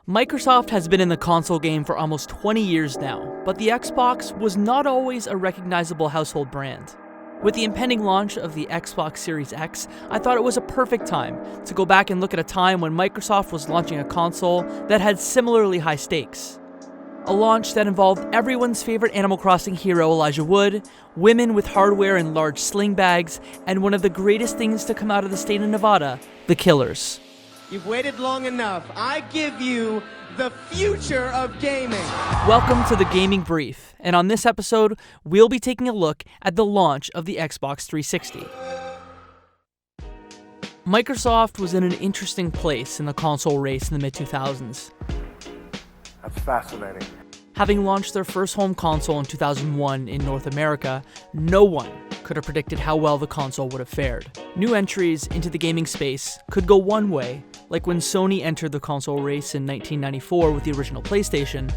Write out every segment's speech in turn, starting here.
Microsoft has been in the console game for almost 20 years now, but the Xbox was not always a recognizable household brand. With the impending launch of the Xbox Series X, I thought it was a perfect time to go back and look at a time when Microsoft was launching a console that had similarly high stakes. A launch that involved everyone's favorite Animal Crossing hero Elijah Wood, women with hardware in large sling bags, and one of the greatest things to come out of the state of Nevada, the Killers. You've waited long enough. I give you the future of gaming. Welcome to the Gaming Brief, and on this episode, we'll be taking a look at the launch of the Xbox 360. Microsoft was in an interesting place in the console race in the mid-2000s. That's fascinating. Having launched their first home console in 2001 in North America, no one could have predicted how well the console would have fared. New entries into the gaming space could go one way, like when Sony entered the console race in 1994 with the original PlayStation,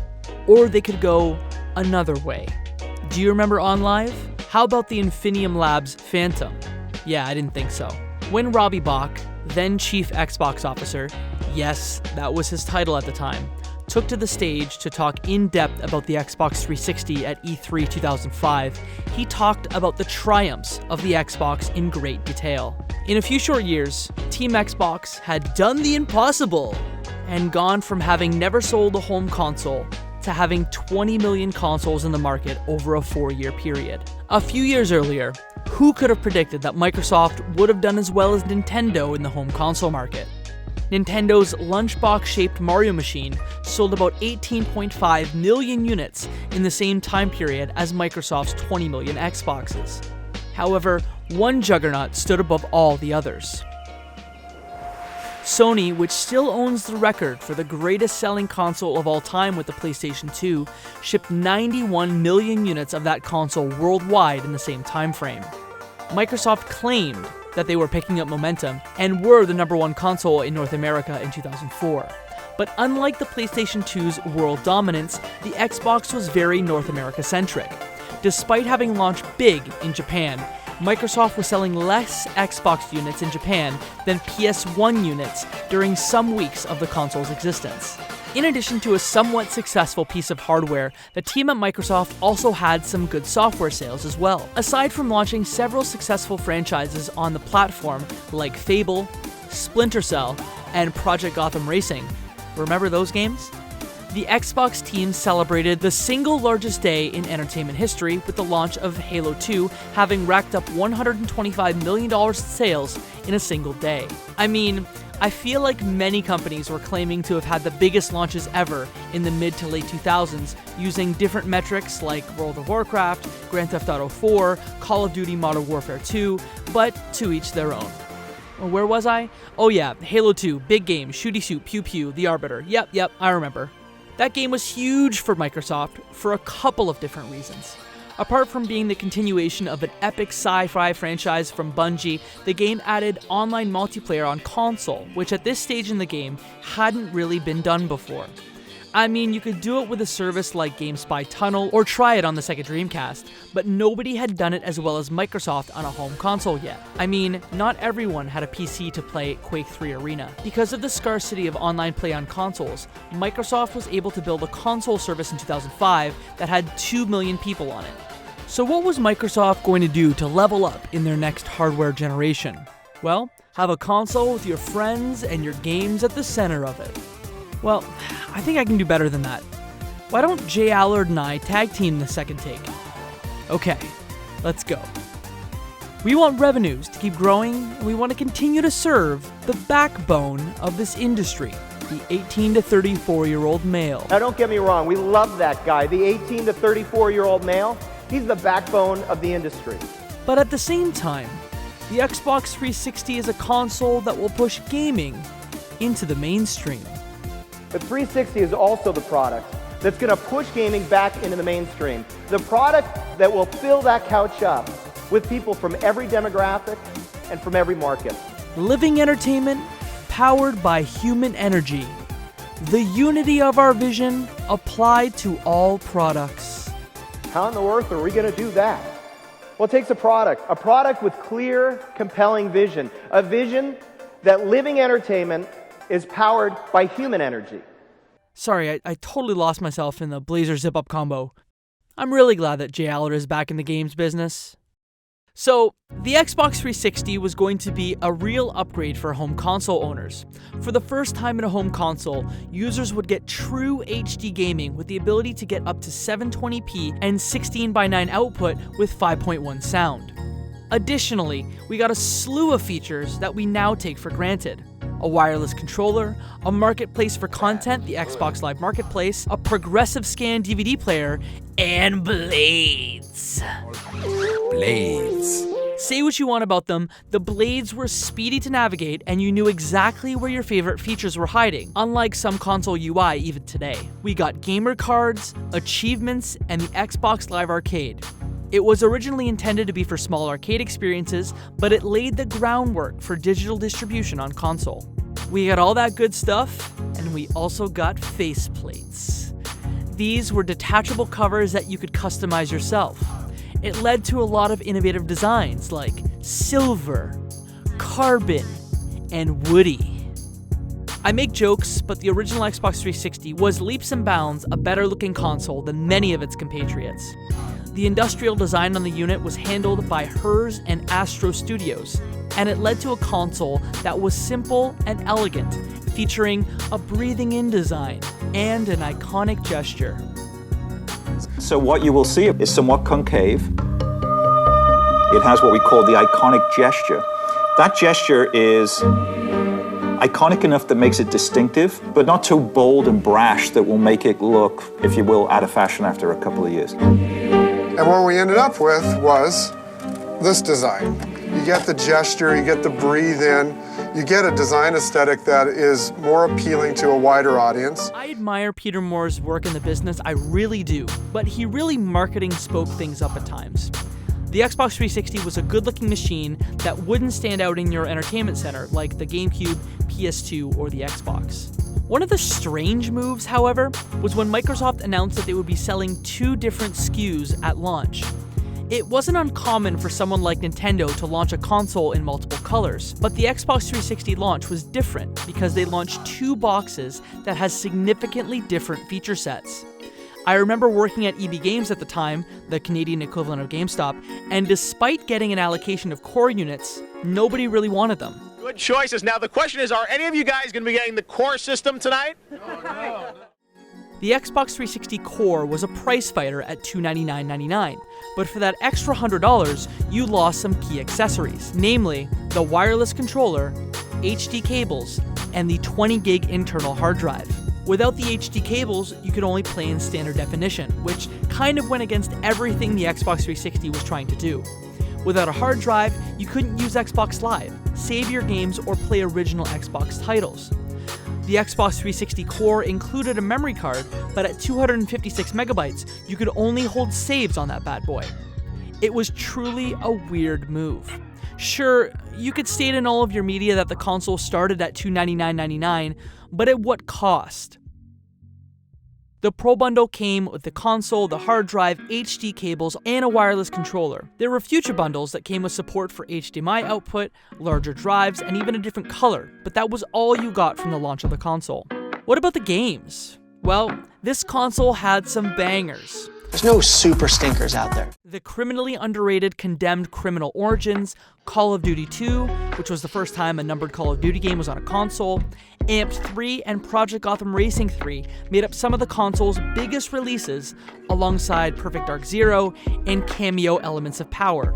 or they could go another way. Do you remember OnLive? How about the Infinium Labs Phantom? Yeah, I didn't think so. When Robbie Bach, then Chief Xbox Officer, yes, that was his title at the time, took to the stage to talk in depth about the Xbox 360 at E3 2005, he talked about the triumphs of the Xbox in great detail. In a few short years, Team Xbox had done the impossible and gone from having never sold a home console to having 20 million consoles in the market over a 4-year period. A few years earlier, who could have predicted that Microsoft would have done as well as Nintendo in the home console market? Nintendo's lunchbox-shaped Mario machine sold about 18.5 million units in the same time period as Microsoft's 20 million Xboxes. However, one juggernaut stood above all the others. Sony, which still owns the record for the greatest selling console of all time with the PlayStation 2, shipped 91 million units of that console worldwide in the same time frame. Microsoft claimed that they were picking up momentum and were the number one console in North America in 2004. But unlike the PlayStation 2's world dominance, the Xbox was very North America-centric. Despite having launched big in Japan, Microsoft was selling less Xbox units in Japan than PS1 units during some weeks of the console's existence. In addition to a somewhat successful piece of hardware, the team at Microsoft also had some good software sales as well. Aside from launching several successful franchises on the platform like Fable, Splinter Cell, and Project Gotham Racing, remember those games? The Xbox team celebrated the single largest day in entertainment history with the launch of Halo 2 having racked up $125 million in sales in a single day. I feel like many companies were claiming to have had the biggest launches ever in the mid to late 2000s using different metrics like World of Warcraft, Grand Theft Auto 4, Call of Duty Modern Warfare 2, but to each their own. Where was I? Oh yeah, Halo 2, big game, shooty shoot, pew pew, the Arbiter. Yep, I remember. That game was huge for Microsoft for a couple of different reasons. Apart from being the continuation of an epic sci-fi franchise from Bungie, the game added online multiplayer on console, which at this stage in the game hadn't really been done before. You could do it with a service like GameSpy Tunnel or try it on the Sega Dreamcast, but nobody had done it as well as Microsoft on a home console yet. Not everyone had a PC to play Quake 3 Arena. Because of the scarcity of online play on consoles, Microsoft was able to build a console service in 2005 that had 2 million people on it. So what was Microsoft going to do to level up in their next hardware generation? Well, have a console with your friends and your games at the center of it. Well, I think I can do better than that. Why don't Jay Allard and I tag team the second take? Okay, let's go. We want revenues to keep growing, and we want to continue to serve the backbone of this industry, the 18 to 34-year-old male. Now don't get me wrong, we love that guy, the 18 to 34-year-old male. He's the backbone of the industry. But at the same time, the Xbox 360 is a console that will push gaming into the mainstream. The 360 is also the product that's going to push gaming back into the mainstream. The product that will fill that couch up with people from every demographic and from every market. Living entertainment powered by human energy. The unity of our vision applied to all products. How in the earth are we going to do that? Well, it takes a product with clear, compelling vision, a vision that living entertainment is powered by human energy. Sorry, I totally lost myself in the Blazer zip-up combo. I'm really glad that Jay Allard is back in the games business. So, the Xbox 360 was going to be a real upgrade for home console owners. For the first time in a home console, users would get true HD gaming with the ability to get up to 720p and 16:9 output with 5.1 sound. Additionally, we got a slew of features that we now take for granted. A wireless controller, a marketplace for content, the Xbox Live Marketplace, a progressive scan DVD player, and blades. Blades. Say what you want about them, the blades were speedy to navigate and you knew exactly where your favorite features were hiding, unlike some console UI even today. We got gamer cards, achievements, and the Xbox Live Arcade. It was originally intended to be for small arcade experiences, but it laid the groundwork for digital distribution on console. We got all that good stuff, and we also got faceplates. These were detachable covers that you could customize yourself. It led to a lot of innovative designs like silver, carbon, and woody. I make jokes, but the original Xbox 360 was leaps and bounds a better looking console than many of its compatriots. The industrial design on the unit was handled by HERS and Astro Studios, and it led to a console that was simple and elegant, featuring a breathing in design and an iconic gesture. So what you will see is somewhat concave. It has what we call the iconic gesture. That gesture is iconic enough that makes it distinctive, but not too bold and brash that will make it look, if you will, out of fashion after a couple of years. And what we ended up with was this design. You get the gesture, you get the breathe in, you get a design aesthetic that is more appealing to a wider audience. I admire Peter Moore's work in the business, I really do, but he really marketing spoke things up at times. The Xbox 360 was a good-looking machine that wouldn't stand out in your entertainment center like the GameCube, PS2, or the Xbox. One of the strange moves, however, was when Microsoft announced that they would be selling 2 different SKUs at launch. It wasn't uncommon for someone like Nintendo to launch a console in multiple colors, but the Xbox 360 launch was different because they launched 2 boxes that has significantly different feature sets. I remember working at EB Games at the time, the Canadian equivalent of GameStop, and despite getting an allocation of core units, nobody really wanted them. Good choices. Now the question is, are any of you guys going to be getting the core system tonight? No. The Xbox 360 Core was a price fighter at $299.99, but for that extra $100, you lost some key accessories, namely the wireless controller, HD cables, and the 20 gig internal hard drive. Without the HD cables, you could only play in standard definition, which kind of went against everything the Xbox 360 was trying to do. Without a hard drive, you couldn't use Xbox Live, save your games, or play original Xbox titles. The Xbox 360 Core included a memory card, but at 256 megabytes, you could only hold saves on that bad boy. It was truly a weird move. Sure, you could state in all of your media that the console started at $299.99, but at what cost? The Pro Bundle came with the console, the hard drive, HD cables, and a wireless controller. There were future bundles that came with support for HDMI output, larger drives, and even a different color, but that was all you got from the launch of the console. What about the games? Well, this console had some bangers. There's no super stinkers out there. The criminally underrated Condemned Criminal Origins, Call of Duty 2, which was the first time a numbered Call of Duty game was on a console, Amped 3, and Project Gotham Racing 3 made up some of the console's biggest releases, alongside Perfect Dark Zero and cameo Elements of Power,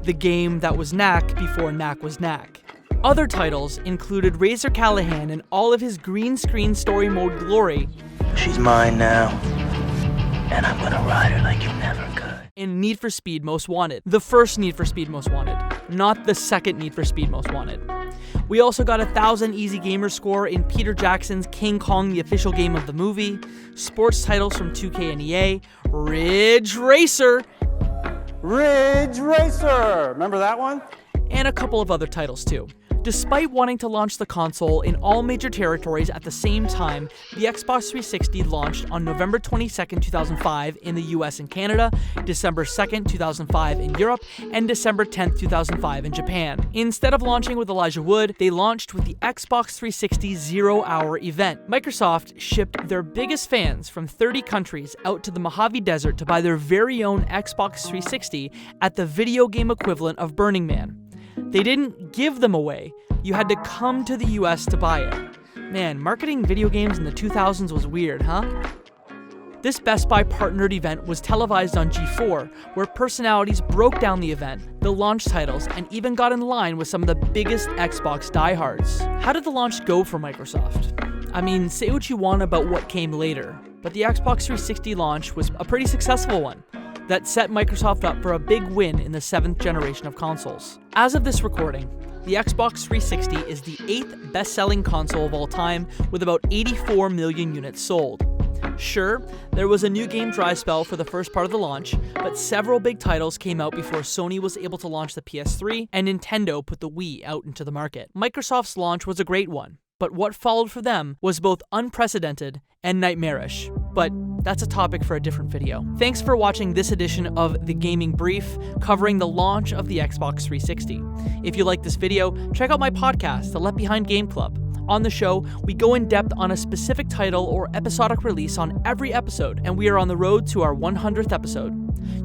the game that was knack before knack was knack. Other titles included Razor Callahan in all of his green screen story mode glory. She's mine now, and I'm gonna ride her like you never could. And Need for Speed Most Wanted, the first Need for Speed Most Wanted, not the second Need for Speed Most Wanted. We also got a 1,000 easy gamer score in Peter Jackson's King Kong, the official game of the movie, sports titles from 2K and EA, Ridge Racer, Ridge Racer! Remember that one? And a couple of other titles too. Despite wanting to launch the console in all major territories at the same time, the Xbox 360 launched on November 22nd, 2005 in the US and Canada, December 2nd, 2005 in Europe, and December 10th, 2005 in Japan. Instead of launching with Elijah Wood, they launched with the Xbox 360 Zero-Hour event. Microsoft shipped their biggest fans from 30 countries out to the Mojave Desert to buy their very own Xbox 360 at the video game equivalent of Burning Man. They didn't give them away. You had to come to the US to buy it. Man, marketing video games in the 2000s was weird, huh? This Best Buy partnered event was televised on G4, where personalities broke down the event, the launch titles, and even got in line with some of the biggest Xbox diehards. How did the launch go for Microsoft? I mean, say what you want about what came later, but the Xbox 360 launch was a pretty successful one that set Microsoft up for a big win in the 7th generation of consoles. As of this recording, the Xbox 360 is the 8th best-selling console of all time, with about 84 million units sold. Sure, there was a new game dry spell for the first part of the launch, but several big titles came out before Sony was able to launch the PS3 and Nintendo put the Wii out into the market. Microsoft's launch was a great one, but what followed for them was both unprecedented and nightmarish. But that's a topic for a different video. Thanks for watching this edition of The Gaming Brief, covering the launch of the Xbox 360. If you like this video, check out my podcast, The Left Behind Game Club. On the show, we go in depth on a specific title or episodic release on every episode, and we are on the road to our 100th episode.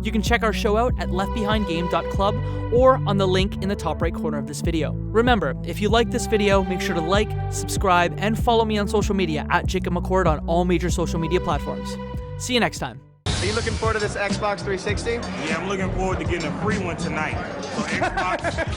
You can check our show out at leftbehindgame.club or on the link in the top right corner of this video. Remember, if you like this video, make sure to like, subscribe, and follow me on social media at Jacob McCord on all major social media platforms. See you next time. Are you looking forward to this Xbox 360? Yeah, I'm looking forward to getting a free one tonight. So Xbox